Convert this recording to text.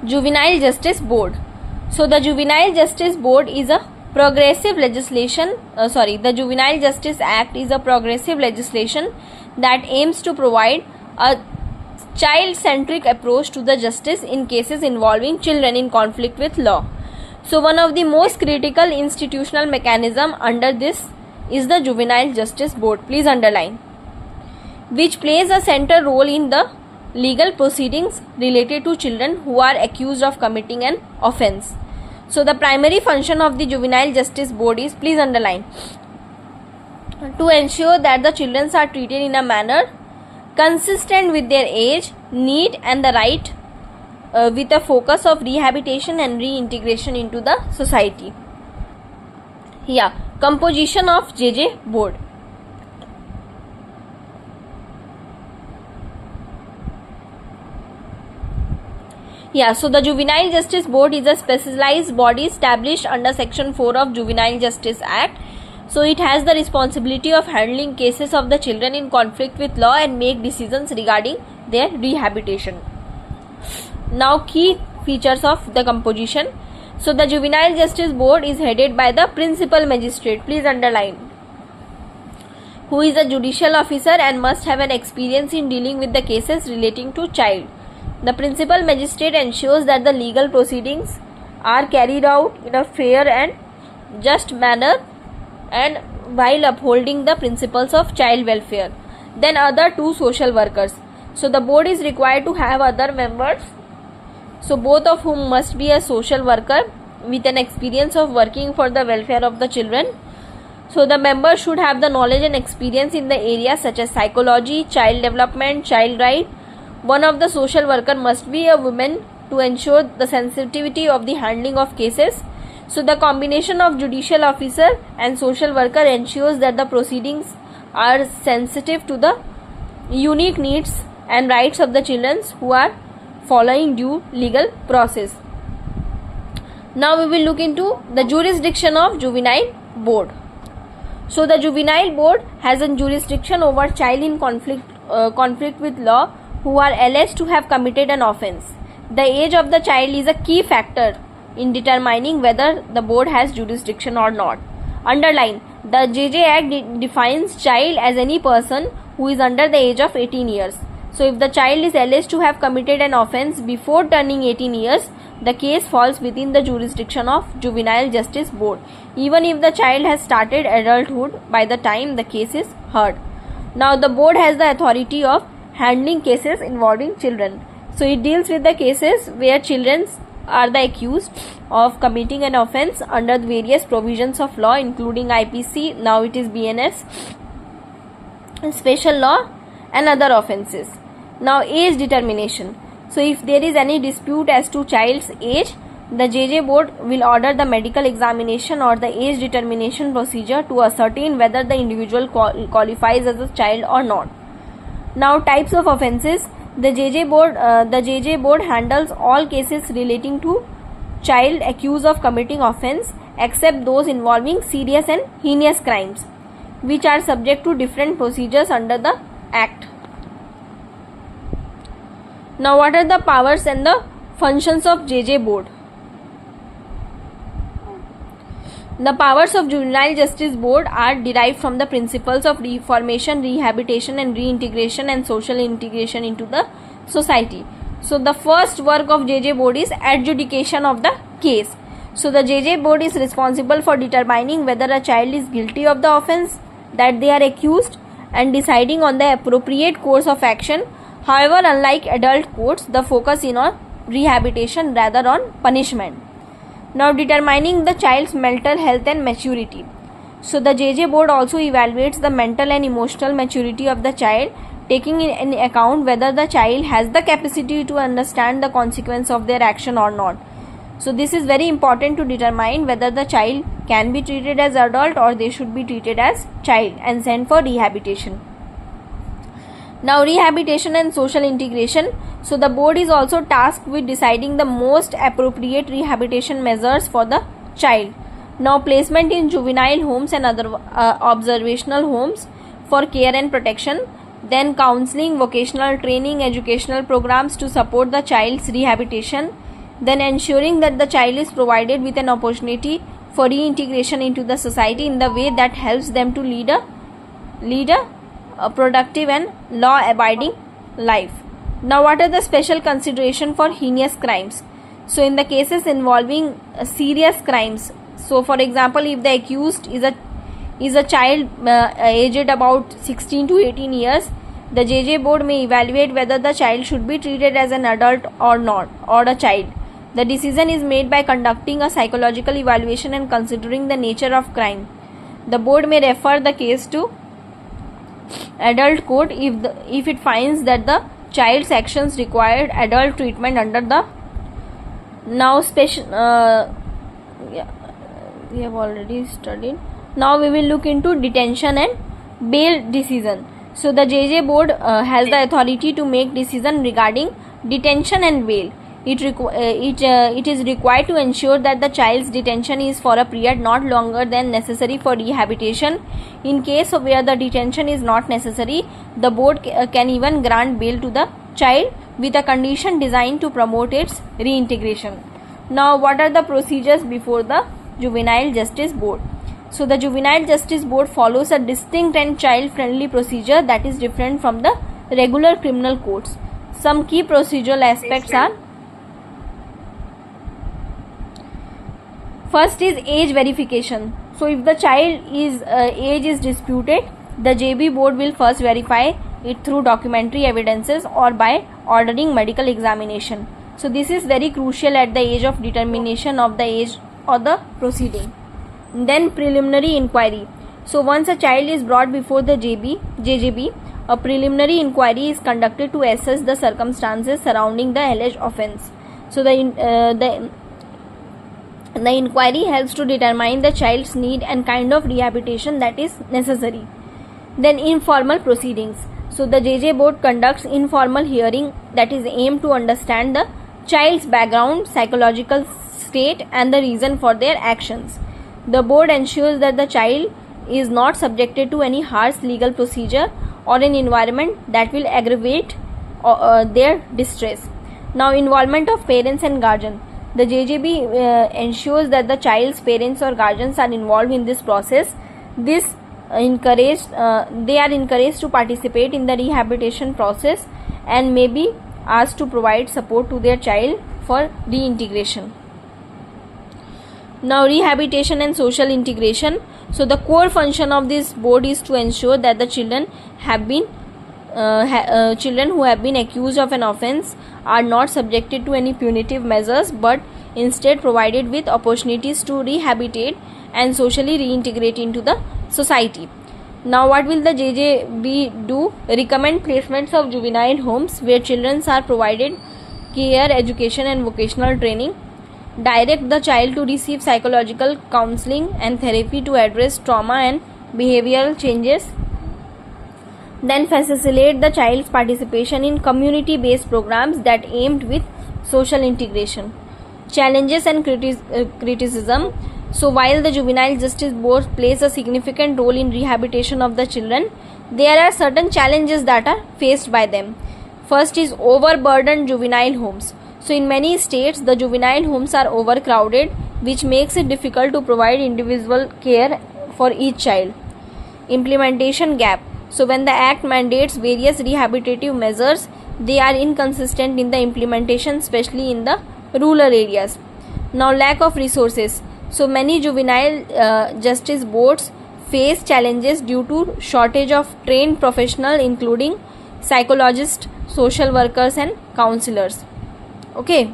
Juvenile Justice Board. So the Juvenile Justice Board is a progressive legislation. The Juvenile Justice Act is a progressive legislation that aims to provide a child-centric approach to the justice in cases involving children in conflict with law. So one of the most critical institutional mechanism under this is the Juvenile Justice Board. Please underline. Which plays a central role in the legal proceedings related to children who are accused of committing an offense. So the primary function of the Juvenile Justice Board is, please underline, to ensure that the children are treated in a manner consistent with their age, need and the right, with a focus of rehabilitation and reintegration into the society. Composition of JJ Board. So the Juvenile Justice Board is a specialized body established under Section 4 of Juvenile Justice Act. So it has the responsibility of handling cases of the children in conflict with law and make decisions regarding their rehabilitation. Now key features of the composition. So the Juvenile Justice Board is headed by the principal magistrate, please underline, who is a judicial officer and must have an experience in dealing with the cases relating to child. The principal magistrate ensures that the legal proceedings are carried out in a fair and just manner and while upholding the principles of child welfare. Then other two social workers. So the board is required to have other members, so both of whom must be a social worker with an experience of working for the welfare of the children. So the members should have the knowledge and experience in the areas such as psychology, child development, child right. One of the social worker must be a woman to ensure the sensitivity of the handling of cases. So the combination of judicial officer and social worker ensures that the proceedings are sensitive to the unique needs and rights of the children who are following due legal process. Now we will look into the jurisdiction of Juvenile Board. So the Juvenile Board has a jurisdiction over child in conflict with law who are alleged to have committed an offense. The age of the child is a key factor in determining whether the board has jurisdiction or not. Underline, the JJ Act defines child as any person who is under the age of 18 years. So if the child is alleged to have committed an offense before turning 18 years, the case falls within the jurisdiction of Juvenile Justice Board, even if the child has started adulthood by the time the case is heard. Now the board has the authority of handling cases involving children. So it deals with the cases where children are the accused of committing an offense under the various provisions of law, including IPC, now it is BNS, special law and other offenses. Now age determination. So if there is any dispute as to child's age, the JJ Board will order the medical examination or the age determination procedure to ascertain whether the individual qualifies as a child or not. Now types of offences. The JJ Board handles all cases relating to child accused of committing offence except those involving serious and heinous crimes, which are subject to different procedures under the Act. Now what are the powers and the functions of JJ Board? The powers of Juvenile Justice Board are derived from the principles of reformation, rehabilitation and reintegration and social integration into the society. So the first work of JJ Board is adjudication of the case. So the JJ Board is responsible for determining whether a child is guilty of the offence that they are accused and deciding on the appropriate course of action. However, unlike adult courts, the focus is on rehabilitation rather on punishment. Now determining the child's mental health and maturity. So the JJ Board also evaluates the mental and emotional maturity of the child, taking in account whether the child has the capacity to understand the consequence of their action or not. So this is very important to determine whether the child can be treated as adult or they should be treated as child and sent for rehabilitation. Now rehabilitation and social integration. So the board is also tasked with deciding the most appropriate rehabilitation measures for the child. Now placement in juvenile homes and other observational homes for care and protection. Then counseling, vocational training, educational programs to support the child's rehabilitation. Then ensuring that the child is provided with an opportunity for reintegration into the society in the way that helps them to lead a productive and law-abiding life. Now, what are the special consideration for heinous crimes? So, in the cases involving serious crimes, so for example, if the accused is a child aged about 16 to 18 years, the JJ board may evaluate whether the child should be treated as an adult or not, or a child. The decision is made by conducting a psychological evaluation and considering the nature of crime. The board may refer the case to adult court if it finds that the child's actions required adult treatment under the now special we have already studied. Now we will look into detention and bail decision. So the JJ board has the authority to make decision regarding detention and bail. It is required to ensure that the child's detention is for a period not longer than necessary for rehabilitation. In case of where the detention is not necessary, the board can even grant bail to the child with a condition designed to promote its reintegration. Now, what are the procedures before the Juvenile Justice Board? So, the Juvenile Justice Board follows a distinct and child-friendly procedure that is different from the regular criminal courts. Some key procedural aspects are: first is age verification. So, if the child age is disputed, the JB board will first verify it through documentary evidences or by ordering medical examination. So, this is very crucial at the age of determination of the age or the proceeding. Then preliminary inquiry. So, once a child is brought before the JJB, a preliminary inquiry is conducted to assess the circumstances surrounding the alleged offence. So, the inquiry helps to determine the child's need and kind of rehabilitation that is necessary. Then informal proceedings. So, the JJ board conducts informal hearing that is aimed to understand the child's background, psychological state and the reason for their actions. The board ensures that the child is not subjected to any harsh legal procedure or an environment that will aggravate their distress. Now, involvement of parents and guardian. The JJB ensures that the child's parents or guardians are involved in this process. They are encouraged to participate in the rehabilitation process and may be asked to provide support to their child for reintegration. Now, rehabilitation and social integration. So, the core function of this board is to ensure that the children who have been accused of an offence are not subjected to any punitive measures, but instead provided with opportunities to rehabilitate and socially reintegrate into the society. Now, what will the JJB do? Recommend placements of juvenile homes where children are provided care, education and vocational training. Direct the child to receive psychological counseling and therapy to address trauma and behavioral changes. Then facilitate the child's participation in community-based programs that aimed with social integration. Challenges and criticism. So, while the Juvenile Justice Board plays a significant role in rehabilitation of the children, there are certain challenges that are faced by them. First is overburdened juvenile homes. So, in many states, the juvenile homes are overcrowded, which makes it difficult to provide individual care for each child. Implementation gap. So, when the Act mandates various rehabilitative measures, they are inconsistent in the implementation, especially in the rural areas. Now, lack of resources. So, many juvenile justice boards face challenges due to shortage of trained professionals, including psychologists, social workers and counselors. Okay.